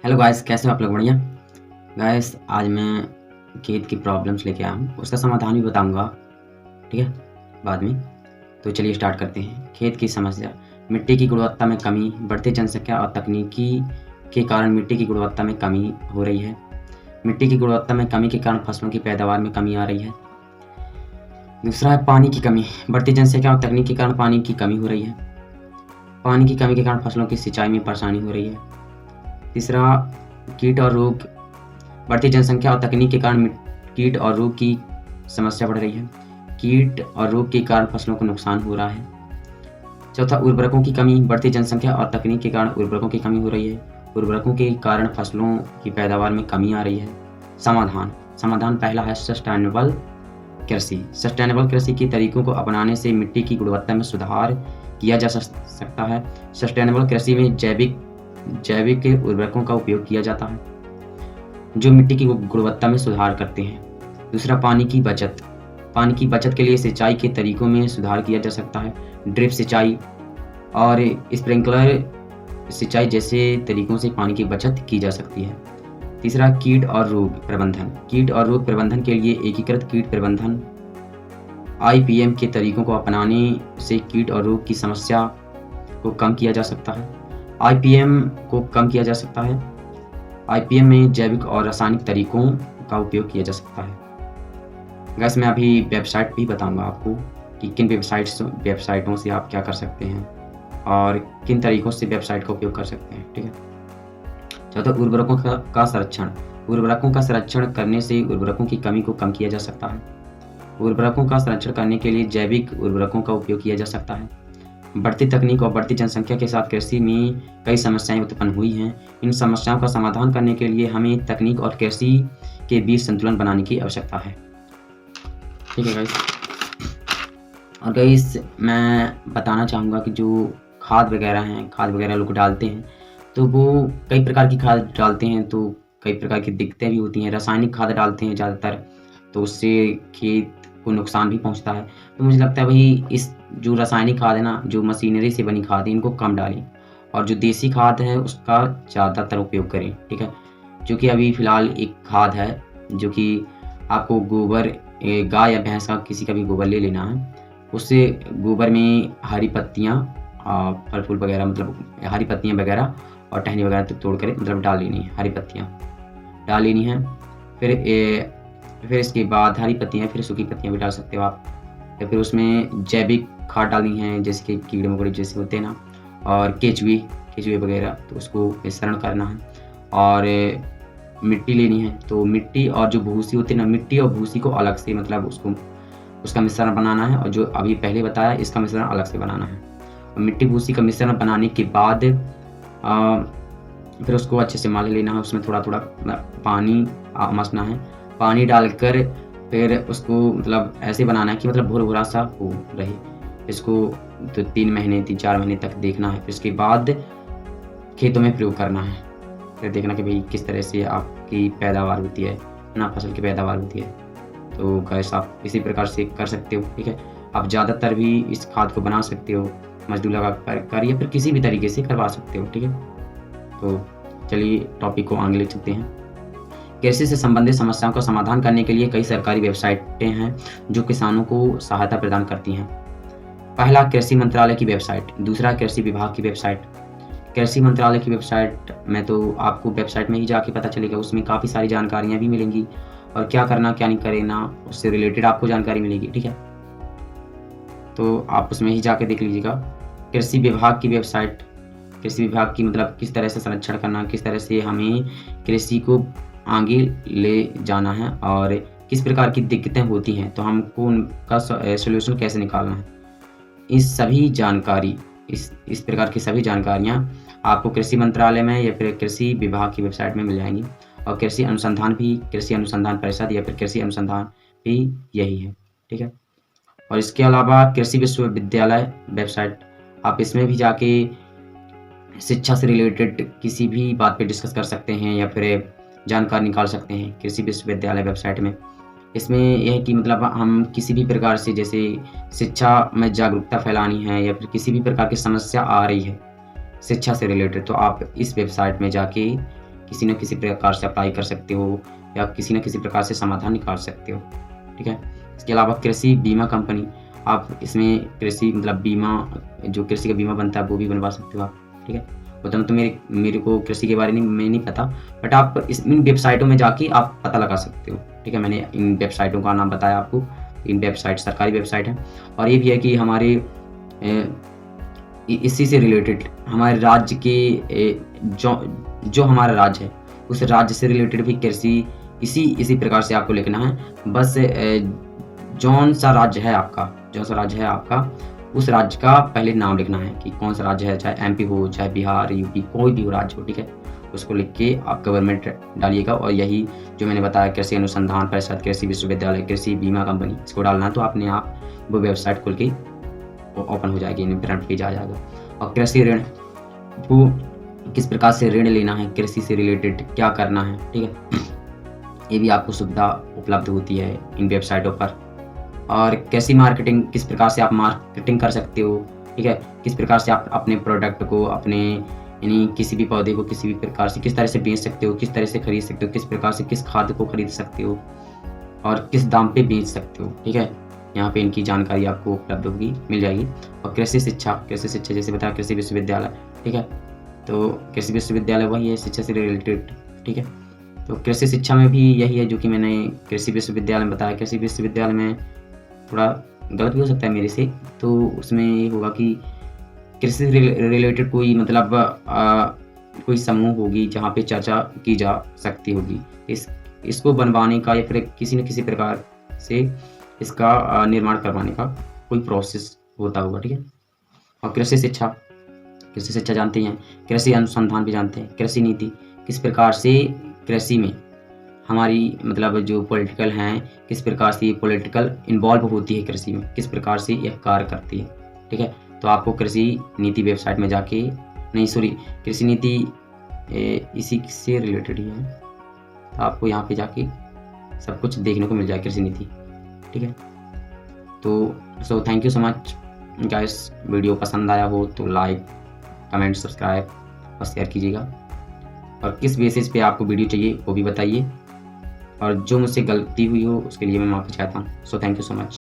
Hello guys, कैसे हो आप लोग? बढ़िया गाइस। आज मैं खेत की प्रॉब्लम्स लेके आया हूँ, उसका समाधान भी बताऊंगा, ठीक है, बाद में। तो चलिए स्टार्ट करते हैं। खेत की समस्या। मिट्टी की गुणवत्ता में कमी। बढ़ती जनसंख्या और तकनीकी के कारण मिट्टी की गुणवत्ता में कमी हो रही है। मिट्टी की गुणवत्ता में कमी के कारण फसलों की पैदावार में कमी आ रही है। दूसरा है पानी की कमी। बढ़ती जनसंख्या और तकनीक के कारण पानी की कमी हो रही है। पानी की कमी के कारण फसलों की सिंचाई में परेशानी हो रही है। तीसरा, कीट और रोग। बढ़ती जनसंख्या और तकनीक के कारण कीट और रोग की समस्या बढ़ रही है। कीट और रोग के कारण फसलों को नुकसान हो रहा है। चौथा, उर्वरकों की कमी। बढ़ती जनसंख्या और तकनीक के कारण उर्वरकों की कमी हो रही है। उर्वरकों के कारण फसलों की पैदावार में कमी आ रही है। समाधान पहला है सस्टेनेबल कृषि। सस्टेनेबल कृषि के तरीकों को अपनाने से मिट्टी की गुणवत्ता में सुधार किया जा सकता है। सस्टेनेबल कृषि में जैविक उर्वरकों का उपयोग किया जाता है जो मिट्टी की गुणवत्ता में सुधार करते हैं। दूसरा, पानी की बचत। पानी की बचत के लिए सिंचाई के तरीकों में सुधार किया जा सकता है। ड्रिप सिंचाई और स्प्रिंकलर सिंचाई जैसे तरीकों से पानी की बचत की जा सकती है। तीसरा, कीट और रोग प्रबंधन। कीट और रोग प्रबंधन के लिए एकीकृत कीट प्रबंधन IPM के तरीकों को अपनाने से कीट और रोग की समस्या को कम किया जा सकता है। IPM में जैविक और रासायनिक तरीकों का उपयोग किया जा सकता है। गैस, मैं अभी वेबसाइट भी बताऊंगा आपको कि किन वेबसाइटों से आप क्या कर सकते हैं और किन तरीकों से वेबसाइट का उपयोग कर सकते हैं, ठीक है। चौथा, उर्वरकों का संरक्षण। उर्वरकों का संरक्षण करने से उर्वरकों की कमी को कम किया जा सकता है। उर्वरकों का संरक्षण करने के लिए जैविक उर्वरकों का उपयोग किया जा सकता है। बढ़ती तकनीक और बढ़ती जनसंख्या के साथ कृषि में कई समस्याएं उत्पन्न हुई हैं। इन समस्याओं का समाधान करने के लिए हमें तकनीक और कृषि के बीच संतुलन बनाने की आवश्यकता है, ठीक है गाइस। और गाइस, मैं बताना चाहूँगा कि जो खाद वगैरह लोग डालते हैं तो वो कई प्रकार की खाद डालते हैं, तो कई प्रकार की दिक्कतें भी होती हैं। रासायनिक खाद डालते हैं ज़्यादातर, तो उससे खेत को नुकसान भी पहुंचता है। तो मुझे लगता है भाई इस जो रासायनिक खाद है ना, जो मशीनरी से बनी खाद है, इनको कम डालें और जो देसी खाद है उसका ज़्यादातर उपयोग करें, ठीक है। जो कि अभी फ़िलहाल एक खाद है जो कि आपको गोबर, गाय या भैंस का किसी का भी गोबर ले लेना है। उससे गोबर में हरी पत्तियाँ, फल फूल वगैरह, मतलब हरी पत्तियाँ वगैरह और टहनी वगैरह तोड़ कर मतलब डाल लेनी है। हरी पत्तियाँ डाल लेनी है। फिर इसके बाद हरी पत्तियाँ, फिर सूखी पत्तियाँ भी डाल सकते हो आप। या फिर उसमें जैविक खाद डालनी है, जैसे कि कीड़े मकोड़े जैसे होते हैं ना, और केचुए वगैरह, तो उसको मिश्रण करना है। और मिट्टी लेनी है, तो मिट्टी और जो भूसी होती है ना, मिट्टी और भूसी को अलग से, मतलब उसका मिश्रण बनाना है। और जो अभी पहले बताया, इसका मिश्रण अलग से बनाना है। और मिट्टी भूसी का मिश्रण बनाने के बाद फिर उसको अच्छे से मल लेना है। उसमें थोड़ा थोड़ा पानी मसना है। पानी डालकर फिर उसको मतलब ऐसे बनाना है कि मतलब भुरभुरा सा हो रहे। इसको तो 3-4 महीने तक देखना है। फिर इसके बाद खेतों में प्रयोग करना है। फिर देखना कि भाई किस तरह से आपकी पैदावार होती है ना, फसल की पैदावार होती है। तो गैस, आप इसी प्रकार से कर सकते हो, ठीक है। आप ज़्यादातर भी इस खाद को बना सकते हो, मजदूर लगा कर या फिर किसी भी तरीके से करवा सकते हो, ठीक है। तो चलिए टॉपिक को आगे ले चलते हैं। कृषि से संबंधित समस्याओं का समाधान करने के लिए कई सरकारी वेबसाइटें हैं जो किसानों को सहायता प्रदान करती हैं। पहला, कृषि मंत्रालय की वेबसाइट। दूसरा, कृषि विभाग की वेबसाइट। कृषि मंत्रालय की वेबसाइट में तो आपको वेबसाइट में ही जाके पता चलेगा, उसमें काफ़ी सारी जानकारियाँ भी मिलेंगी और क्या करना क्या नहीं करना उससे रिलेटेड आपको जानकारी मिलेगी, ठीक है। तो आप उसमें ही जाके देख लीजिएगा। कृषि विभाग की वेबसाइट। कृषि विभाग की मतलब किस तरह से संरक्षण करना, किस तरह से हमें कृषि को आगे ले जाना है और किस प्रकार की दिक्कतें होती हैं, तो हमको उनका सॉल्यूशन कैसे निकालना है। इस प्रकार की सभी जानकारियाँ आपको कृषि मंत्रालय में या फिर कृषि विभाग की वेबसाइट में मिल जाएंगी। और कृषि अनुसंधान परिषद या फिर कृषि अनुसंधान भी यही है, ठीक है। और इसके अलावा कृषि विश्वविद्यालय वेबसाइट, आप इसमें भी जाके शिक्षा से रिलेटेड किसी भी बात पे डिस्कस कर सकते हैं या फिर जानकारी निकाल सकते हैं कृषि विश्वविद्यालय वेबसाइट में। इसमें यह है कि मतलब हम किसी भी प्रकार से, जैसे शिक्षा में जागरूकता फैलानी है या फिर किसी भी प्रकार की समस्या आ रही है शिक्षा से रिलेटेड, तो आप इस वेबसाइट में जाके किसी न किसी प्रकार से अप्लाई कर सकते हो या किसी न किसी प्रकार से समाधान निकाल सकते हो, ठीक है। इसके अलावा कृषि बीमा कंपनी, आप इसमें कृषि मतलब बीमा, जो कृषि का बीमा बनता है वो भी बनवा सकते हो आप, ठीक है। उतना तो मेरे को कृषि के बारे में नहीं पता, बट आप इन वेबसाइटों में जाके आप पता लगा सकते हो, ठीक है। मैंने इन वेबसाइटों का नाम बताया आपको, इन वेबसाइट सरकारी वेबसाइट है। और ये भी है कि हमारे इसी से रिलेटेड हमारे राज्य के जो हमारा राज्य है उस राज्य से रिलेटेड भी कृषि इसी प्रकार से आपको लिखना है। बस जौन सा राज्य है आपका उस राज्य का पहले नाम लिखना है कि कौन सा राज्य है, चाहे एमपी हो, चाहे बिहार, यूपी, कोई भी हो राज्य हो, ठीक है। उसको लिख के आप गवर्नमेंट डालिएगा और यही जो मैंने बताया कृषि अनुसंधान परिषद, कृषि विश्वविद्यालय, कृषि बीमा कंपनी, इसको डालना है तो अपने आप वो वेबसाइट खुल के ओपन हो जाएगी, फ्रंट पेज आ जाएगा। और कृषि ऋण को किस प्रकार से ऋण लेना है, कृषि से रिलेटेड क्या करना है, ठीक है, ये भी आपको सुविधा उपलब्ध होती है इन वेबसाइटों पर। और कृषि मार्केटिंग, किस प्रकार से आप मार्केटिंग कर सकते हो, ठीक है, किस प्रकार से आप अपने प्रोडक्ट को, अपने यानी किसी भी पौधे को किसी भी प्रकार से किस तरह से बेच सकते हो, किस तरह से खरीद सकते हो, किस प्रकार से किस खाद को खरीद सकते हो और किस दाम पे बेच सकते हो, ठीक है। यहाँ पे इनकी जानकारी आपको उपलब्ध होगी, मिल जाएगी। और कृषि शिक्षा जैसे बताया कृषि विश्वविद्यालय, ठीक है, तो कृषि विश्वविद्यालय वही है शिक्षा से रिलेटेड, ठीक है। तो कृषि शिक्षा में भी यही है जो कि मैंने कृषि विश्वविद्यालय में बताया। कृषि विश्वविद्यालय में थोड़ा गलत भी हो सकता है मेरे से, तो उसमें ये होगा कि कृषि से रिलेटेड कोई मतलब कोई समूह होगी जहाँ पे चर्चा की जा सकती होगी इसको बनवाने का, या फिर किसी न किसी प्रकार से इसका निर्माण करवाने का कोई प्रोसेस होता होगा, ठीक है। और कृषि शिक्षा जानते हैं, कृषि अनुसंधान भी जानते हैं, कृषि नीति किस प्रकार से कृषि में हमारी मतलब जो पॉलिटिकल हैं, किस प्रकार से पॉलिटिकल इन्वॉल्व होती है कृषि में, किस प्रकार से यह कार्य करती है, ठीक है। तो आपको कृषि नीति वेबसाइट में जाके, नहीं सॉरी, कृषि नीति इसी से रिलेटेड ही है, तो आपको यहाँ पे जाके सब कुछ देखने को मिल जाए कृषि नीति, ठीक है। तो thank you so much guys. Video पसंद आया हो तो लाइक, कमेंट, सब्सक्राइब और शेयर कीजिएगा। और किस बेसिस पे आपको वीडियो चाहिए वो भी बताइए, और जो मुझसे गलती हुई हो उसके लिए मैं माफ़ी चाहता हूँ। So thank you so much.